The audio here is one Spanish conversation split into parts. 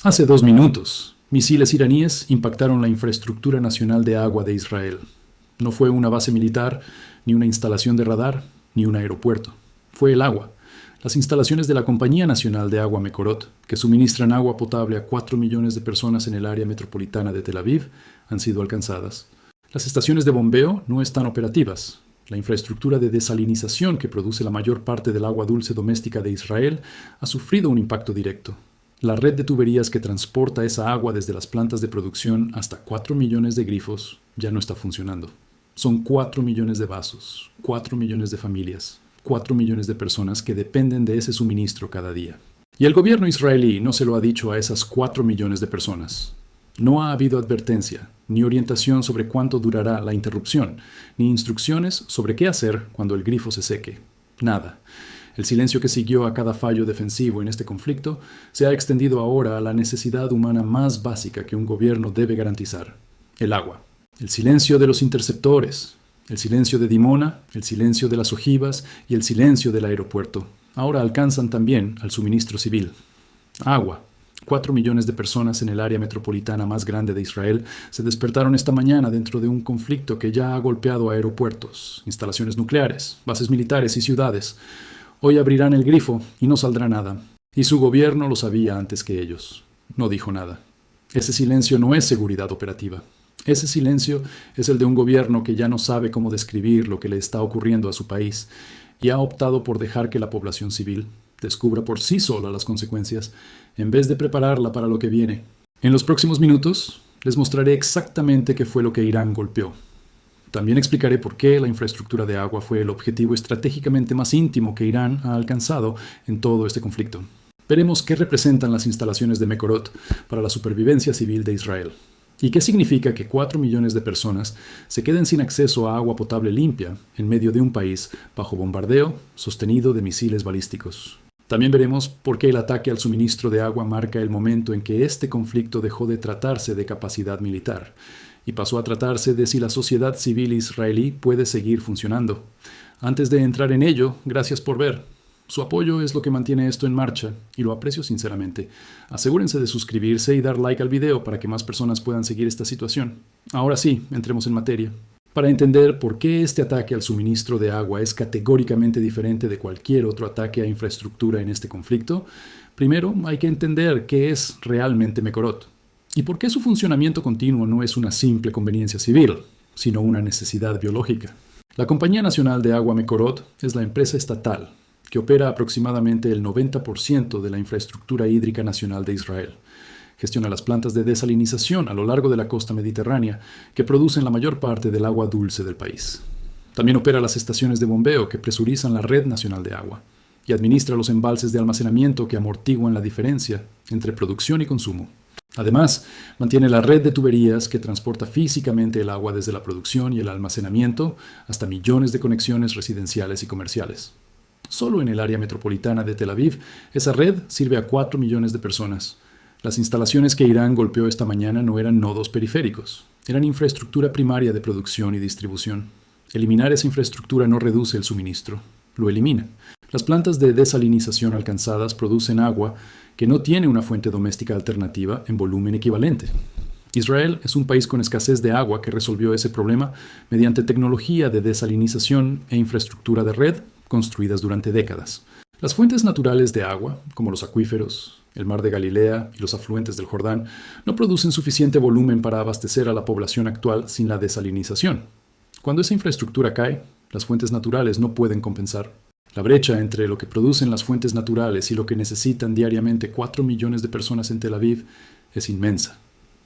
Hace 2 minutos, misiles iraníes impactaron la infraestructura nacional de agua de Israel. No fue una base militar, ni una instalación de radar, ni un aeropuerto. Fue el agua. Las instalaciones de la Compañía Nacional de Agua Mekorot, que suministran agua potable a 4 millones de personas en el área metropolitana de Tel Aviv, han sido alcanzadas. Las estaciones de bombeo no están operativas. La infraestructura de desalinización que produce la mayor parte del agua dulce doméstica de Israel ha sufrido un impacto directo. La red de tuberías que transporta esa agua desde las plantas de producción hasta 4 millones de grifos ya no está funcionando. Son 4 millones de vasos, 4 millones de familias, 4 millones de personas que dependen de ese suministro cada día. Y el gobierno israelí no se lo ha dicho a esas 4 millones de personas. No ha habido advertencia, ni orientación sobre cuánto durará la interrupción, ni instrucciones sobre qué hacer cuando el grifo se seque. Nada. El silencio que siguió a cada fallo defensivo en este conflicto se ha extendido ahora a la necesidad humana más básica que un gobierno debe garantizar: el agua. El silencio de los interceptores, el silencio de Dimona, el silencio de las ojivas y el silencio del aeropuerto ahora alcanzan también al suministro civil. Agua. 4 millones de personas en el área metropolitana más grande de Israel se despertaron esta mañana dentro de un conflicto que ya ha golpeado aeropuertos, instalaciones nucleares, bases militares y ciudades. Hoy abrirán el grifo y no saldrá nada. Y su gobierno lo sabía antes que ellos. No dijo nada. Ese silencio no es seguridad operativa. Ese silencio es el de un gobierno que ya no sabe cómo describir lo que le está ocurriendo a su país y ha optado por dejar que la población civil descubra por sí sola las consecuencias, en vez de prepararla para lo que viene. En los próximos minutos les mostraré exactamente qué fue lo que Irán golpeó. También explicaré por qué la infraestructura de agua fue el objetivo estratégicamente más íntimo que Irán ha alcanzado en todo este conflicto. Veremos qué representan las instalaciones de Mekorot para la supervivencia civil de Israel. ¿Y qué significa que 4 millones de personas se queden sin acceso a agua potable limpia en medio de un país bajo bombardeo sostenido de misiles balísticos? También veremos por qué el ataque al suministro de agua marca el momento en que este conflicto dejó de tratarse de capacidad militar y pasó a tratarse de si la sociedad civil israelí puede seguir funcionando. Antes de entrar en ello, gracias por ver. Su apoyo es lo que mantiene esto en marcha, y lo aprecio sinceramente. Asegúrense de suscribirse y dar like al video para que más personas puedan seguir esta situación. Ahora sí, entremos en materia. Para entender por qué este ataque al suministro de agua es categóricamente diferente de cualquier otro ataque a infraestructura en este conflicto, primero hay que entender qué es realmente Mekorot, y por qué su funcionamiento continuo no es una simple conveniencia civil, sino una necesidad biológica. La Compañía Nacional de Agua Mekorot es la empresa estatal que opera aproximadamente el 90% de la infraestructura hídrica nacional de Israel. Gestiona las plantas de desalinización a lo largo de la costa mediterránea, que producen la mayor parte del agua dulce del país. También opera las estaciones de bombeo que presurizan la red nacional de agua, y administra los embalses de almacenamiento que amortiguan la diferencia entre producción y consumo. Además, mantiene la red de tuberías que transporta físicamente el agua desde la producción y el almacenamiento hasta millones de conexiones residenciales y comerciales. Solo en el área metropolitana de Tel Aviv, esa red sirve a 4 millones de personas. Las instalaciones que Irán golpeó esta mañana no eran nodos periféricos, eran infraestructura primaria de producción y distribución. Eliminar esa infraestructura no reduce el suministro, lo elimina. Las plantas de desalinización alcanzadas producen agua que no tiene una fuente doméstica alternativa en volumen equivalente. Israel es un país con escasez de agua que resolvió ese problema mediante tecnología de desalinización e infraestructura de red construidas durante décadas. Las fuentes naturales de agua, como los acuíferos, el mar de Galilea y los afluentes del Jordán, no producen suficiente volumen para abastecer a la población actual sin la desalinización. Cuando esa infraestructura cae, las fuentes naturales no pueden compensar. La brecha entre lo que producen las fuentes naturales y lo que necesitan diariamente 4 millones de personas en Tel Aviv es inmensa.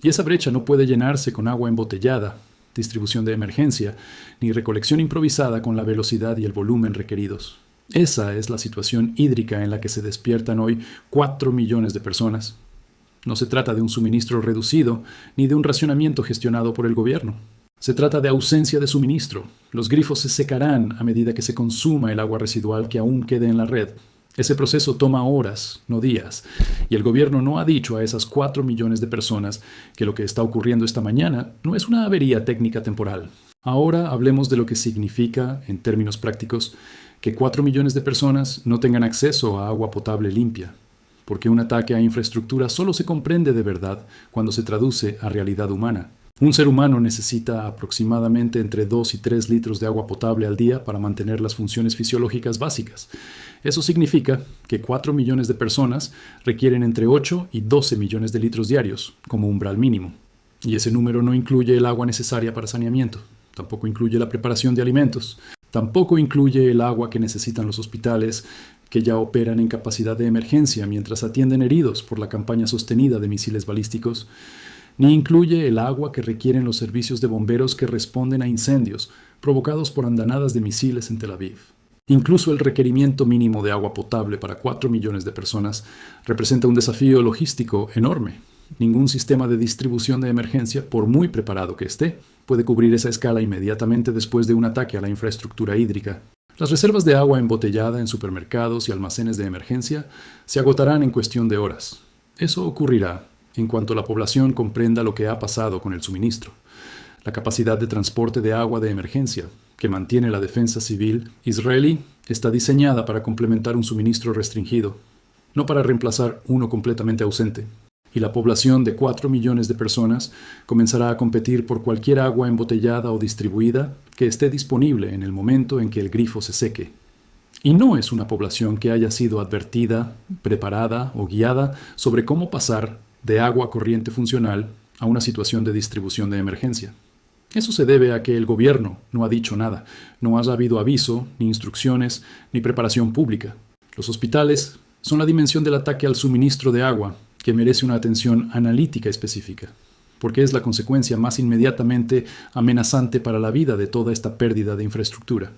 Y esa brecha no puede llenarse con agua embotellada, distribución de emergencia, ni recolección improvisada con la velocidad y el volumen requeridos. Esa es la situación hídrica en la que se despiertan hoy 4 millones de personas. No se trata de un suministro reducido, ni de un racionamiento gestionado por el gobierno. Se trata de ausencia de suministro. Los grifos se secarán a medida que se consuma el agua residual que aún quede en la red. Ese proceso toma horas, no días, y el gobierno no ha dicho a esas 4 millones de personas que lo que está ocurriendo esta mañana no es una avería técnica temporal. Ahora hablemos de lo que significa, en términos prácticos, que 4 millones de personas no tengan acceso a agua potable limpia. porque un ataque a infraestructura solo se comprende de verdad cuando se traduce a realidad humana. Un ser humano necesita aproximadamente entre 2 y 3 litros de agua potable al día para mantener las funciones fisiológicas básicas. Eso significa que 4 millones de personas requieren entre 8 y 12 millones de litros diarios, como umbral mínimo. Y ese número no incluye el agua necesaria para saneamiento, tampoco incluye la preparación de alimentos, tampoco incluye el agua que necesitan los hospitales que ya operan en capacidad de emergencia mientras atienden heridos por la campaña sostenida de misiles balísticos, ni incluye el agua que requieren los servicios de bomberos que responden a incendios provocados por andanadas de misiles en Tel Aviv. Incluso el requerimiento mínimo de agua potable para 4 millones de personas representa un desafío logístico enorme. Ningún sistema de distribución de emergencia, por muy preparado que esté, puede cubrir esa escala inmediatamente después de un ataque a la infraestructura hídrica. Las reservas de agua embotellada en supermercados y almacenes de emergencia se agotarán en cuestión de horas. Eso ocurrirá en cuanto la población comprenda lo que ha pasado con el suministro. La capacidad de transporte de agua de emergencia, que mantiene la defensa civil israelí, está diseñada para complementar un suministro restringido, no para reemplazar uno completamente ausente. Y la población de 4 millones de personas comenzará a competir por cualquier agua embotellada o distribuida que esté disponible en el momento en que el grifo se seque. Y no es una población que haya sido advertida, preparada o guiada sobre cómo pasar de agua corriente funcional a una situación de distribución de emergencia. Eso se debe a que el gobierno no ha dicho nada, no haya habido aviso, ni instrucciones, ni preparación pública. Los hospitales son la dimensión del ataque al suministro de agua, que merece una atención analítica específica, porque es la consecuencia más inmediatamente amenazante para la vida de toda esta pérdida de infraestructura.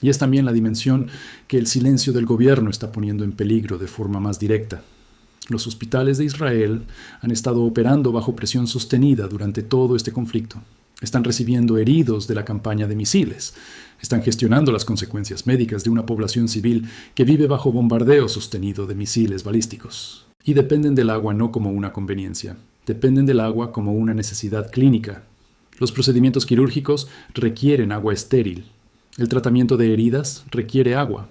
Y es también la dimensión que el silencio del gobierno está poniendo en peligro de forma más directa. Los hospitales de Israel han estado operando bajo presión sostenida durante todo este conflicto. Están recibiendo heridos de la campaña de misiles. Están gestionando las consecuencias médicas de una población civil que vive bajo bombardeo sostenido de misiles balísticos. Y dependen del agua no como una conveniencia. Dependen del agua como una necesidad clínica. Los procedimientos quirúrgicos requieren agua estéril. El tratamiento de heridas requiere agua.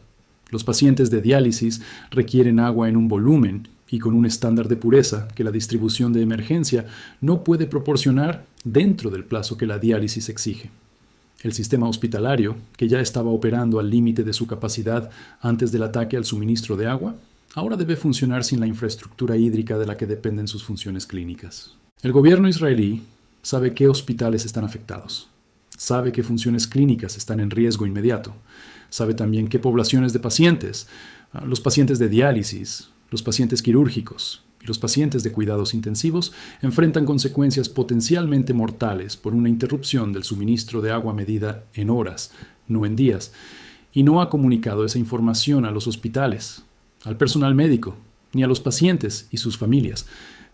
Los pacientes de diálisis requieren agua en un volumen y con un estándar de pureza que la distribución de emergencia no puede proporcionar dentro del plazo que la diálisis exige. El sistema hospitalario, que ya estaba operando al límite de su capacidad antes del ataque al suministro de agua, ahora debe funcionar sin la infraestructura hídrica de la que dependen sus funciones clínicas. El gobierno israelí sabe qué hospitales están afectados, sabe qué funciones clínicas están en riesgo inmediato, sabe también qué poblaciones de pacientes, los pacientes de diálisis, los pacientes quirúrgicos y los pacientes de cuidados intensivos enfrentan consecuencias potencialmente mortales por una interrupción del suministro de agua medida en horas, no en días, y no ha comunicado esa información a los hospitales, al personal médico, ni a los pacientes y sus familias.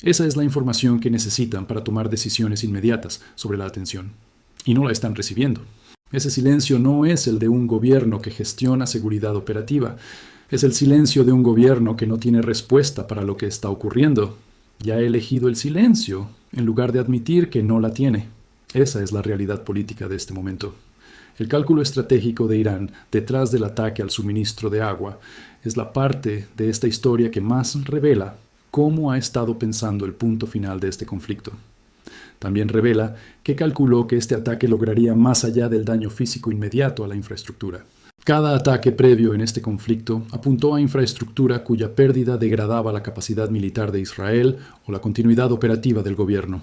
Esa es la información que necesitan para tomar decisiones inmediatas sobre la atención, y no la están recibiendo. Ese silencio no es el de un gobierno que gestiona seguridad operativa. Es el silencio de un gobierno que no tiene respuesta para lo que está ocurriendo. Ya ha elegido el silencio en lugar de admitir que no la tiene. Esa es la realidad política de este momento. El cálculo estratégico de Irán detrás del ataque al suministro de agua es la parte de esta historia que más revela cómo ha estado pensando el punto final de este conflicto. También revela que calculó que este ataque lograría más allá del daño físico inmediato a la infraestructura. Cada ataque previo en este conflicto apuntó a infraestructura cuya pérdida degradaba la capacidad militar de Israel o la continuidad operativa del gobierno.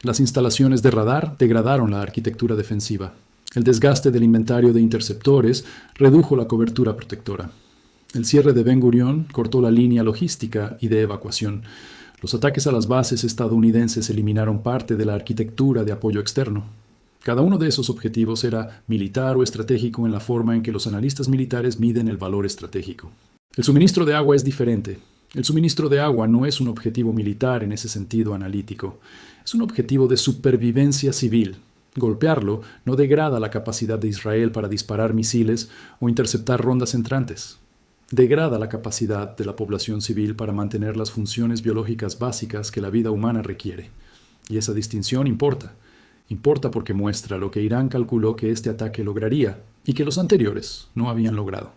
Las instalaciones de radar degradaron la arquitectura defensiva. El desgaste del inventario de interceptores redujo la cobertura protectora. El cierre de Ben Gurión cortó la línea logística y de evacuación. Los ataques a las bases estadounidenses eliminaron parte de la arquitectura de apoyo externo. Cada uno de esos objetivos era militar o estratégico en la forma en que los analistas militares miden el valor estratégico. El suministro de agua es diferente. El suministro de agua no es un objetivo militar en ese sentido analítico. Es un objetivo de supervivencia civil. Golpearlo no degrada la capacidad de Israel para disparar misiles o interceptar rondas entrantes. Degrada la capacidad de la población civil para mantener las funciones biológicas básicas que la vida humana requiere. Y esa distinción importa. Importa porque muestra lo que Irán calculó que este ataque lograría y que los anteriores no habían logrado.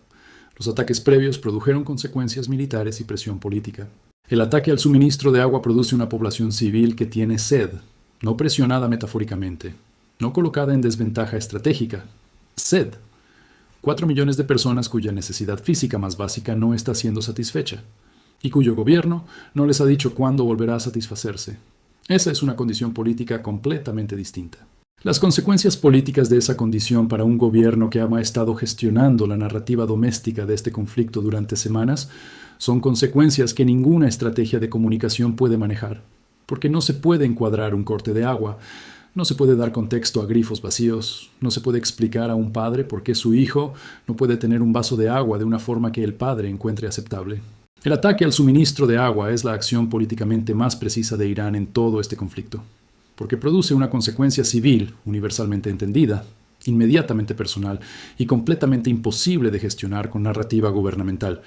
Los ataques previos produjeron consecuencias militares y presión política. El ataque al suministro de agua produce una población civil que tiene sed, no presionada metafóricamente, no colocada en desventaja estratégica. Sed. 4 millones de personas cuya necesidad física más básica no está siendo satisfecha, y cuyo gobierno no les ha dicho cuándo volverá a satisfacerse. Esa es una condición política completamente distinta. Las consecuencias políticas de esa condición para un gobierno que ha estado gestionando la narrativa doméstica de este conflicto durante semanas son consecuencias que ninguna estrategia de comunicación puede manejar, porque no se puede encuadrar un corte de agua, no se puede dar contexto a grifos vacíos, no se puede explicar a un padre por qué su hijo no puede tener un vaso de agua de una forma que el padre encuentre aceptable. El ataque al suministro de agua es la acción políticamente más precisa de Irán en todo este conflicto, porque produce una consecuencia civil universalmente entendida, inmediatamente personal y completamente imposible de gestionar con narrativa gubernamental.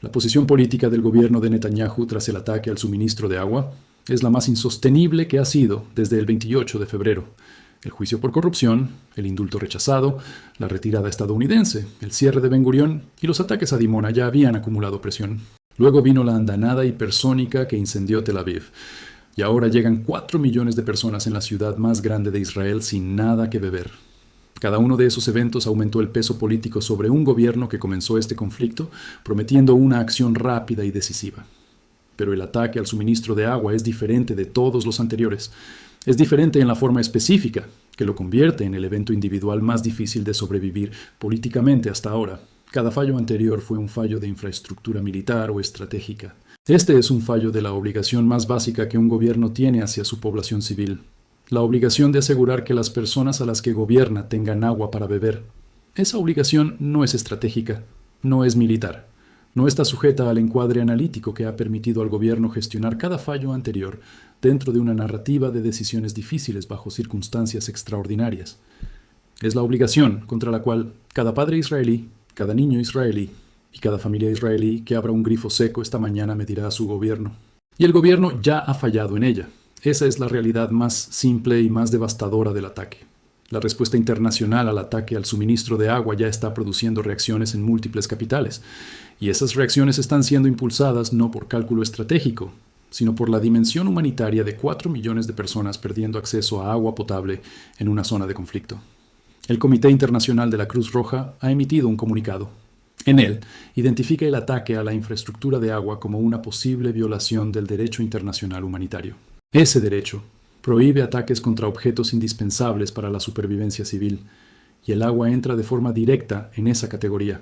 La posición política del gobierno de Netanyahu tras el ataque al suministro de agua es la más insostenible que ha sido desde el 28 de febrero. El juicio por corrupción, el indulto rechazado, la retirada estadounidense, el cierre de Ben Gurión y los ataques a Dimona ya habían acumulado presión. Luego vino la andanada hipersónica que incendió Tel Aviv. Y ahora llegan 4 millones de personas en la ciudad más grande de Israel sin nada que beber. Cada uno de esos eventos aumentó el peso político sobre un gobierno que comenzó este conflicto prometiendo una acción rápida y decisiva. Pero el ataque al suministro de agua es diferente de todos los anteriores. Es diferente en la forma específica, que lo convierte en el evento individual más difícil de sobrevivir políticamente hasta ahora. Cada fallo anterior fue un fallo de infraestructura militar o estratégica. Este es un fallo de la obligación más básica que un gobierno tiene hacia su población civil. La obligación de asegurar que las personas a las que gobierna tengan agua para beber. Esa obligación no es estratégica, no es militar. No está sujeta al encuadre analítico que ha permitido al gobierno gestionar cada fallo anterior dentro de una narrativa de decisiones difíciles bajo circunstancias extraordinarias. Es la obligación contra la cual cada padre israelí, cada niño israelí y cada familia israelí que abra un grifo seco esta mañana medirá a su gobierno. Y el gobierno ya ha fallado en ella. Esa es la realidad más simple y más devastadora del ataque. La respuesta internacional al ataque al suministro de agua ya está produciendo reacciones en múltiples capitales, y esas reacciones están siendo impulsadas no por cálculo estratégico, sino por la dimensión humanitaria de 4 millones de personas perdiendo acceso a agua potable en una zona de conflicto. El Comité Internacional de la Cruz Roja ha emitido un comunicado. En él, identifica el ataque a la infraestructura de agua como una posible violación del derecho internacional humanitario. Ese derecho prohíbe ataques contra objetos indispensables para la supervivencia civil, y el agua entra de forma directa en esa categoría.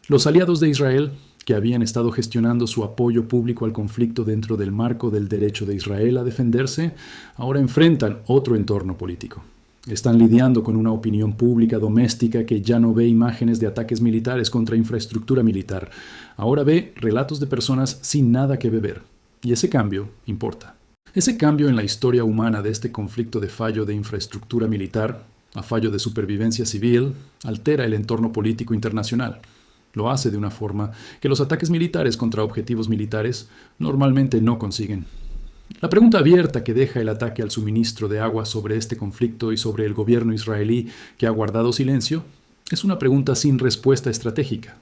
Los aliados de Israel, que habían estado gestionando su apoyo público al conflicto dentro del marco del derecho de Israel a defenderse, ahora enfrentan otro entorno político. Están lidiando con una opinión pública doméstica que ya no ve imágenes de ataques militares contra infraestructura militar. Ahora ve relatos de personas sin nada que beber. Y ese cambio importa. Ese cambio en la historia humana de este conflicto de fallo de infraestructura militar a fallo de supervivencia civil altera el entorno político internacional. Lo hace de una forma que los ataques militares contra objetivos militares normalmente no consiguen. La pregunta abierta que deja el ataque al suministro de agua sobre este conflicto y sobre el gobierno israelí que ha guardado silencio es una pregunta sin respuesta estratégica.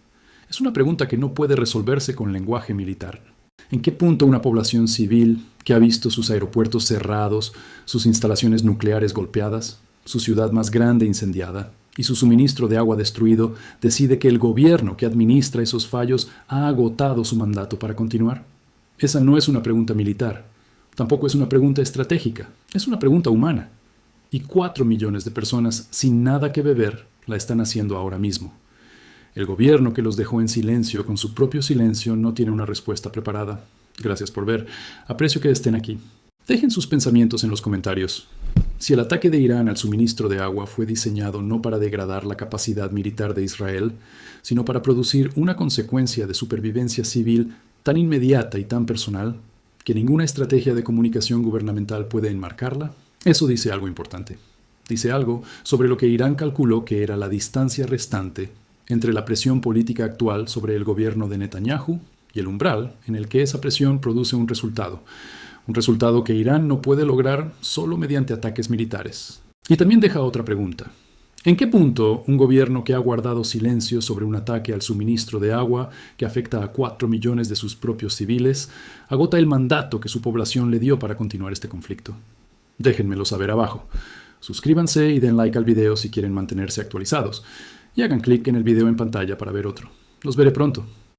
Es una pregunta que no puede resolverse con lenguaje militar. ¿En qué punto una población civil que ha visto sus aeropuertos cerrados, sus instalaciones nucleares golpeadas, su ciudad más grande incendiada y su suministro de agua destruido decide que el gobierno que administra esos fallos ha agotado su mandato para continuar? Esa no es una pregunta militar. Tampoco es una pregunta estratégica, es una pregunta humana. Y 4 millones de personas sin nada que beber la están haciendo ahora mismo. El gobierno que los dejó en silencio con su propio silencio no tiene una respuesta preparada. Gracias por ver. Aprecio que estén aquí. Dejen sus pensamientos en los comentarios. Si el ataque de Irán al suministro de agua fue diseñado no para degradar la capacidad militar de Israel, sino para producir una consecuencia de supervivencia civil tan inmediata y tan personal, que ninguna estrategia de comunicación gubernamental puede enmarcarla, eso dice algo importante. Dice algo sobre lo que Irán calculó que era la distancia restante entre la presión política actual sobre el gobierno de Netanyahu y el umbral en el que esa presión produce un resultado que Irán no puede lograr solo mediante ataques militares. Y también deja otra pregunta. ¿En qué punto un gobierno que ha guardado silencio sobre un ataque al suministro de agua que afecta a 4 millones de sus propios civiles agota el mandato que su población le dio para continuar este conflicto? Déjenmelo saber abajo. Suscríbanse y den like al video si quieren mantenerse actualizados. Y hagan clic en el video en pantalla para ver otro. Los veré pronto.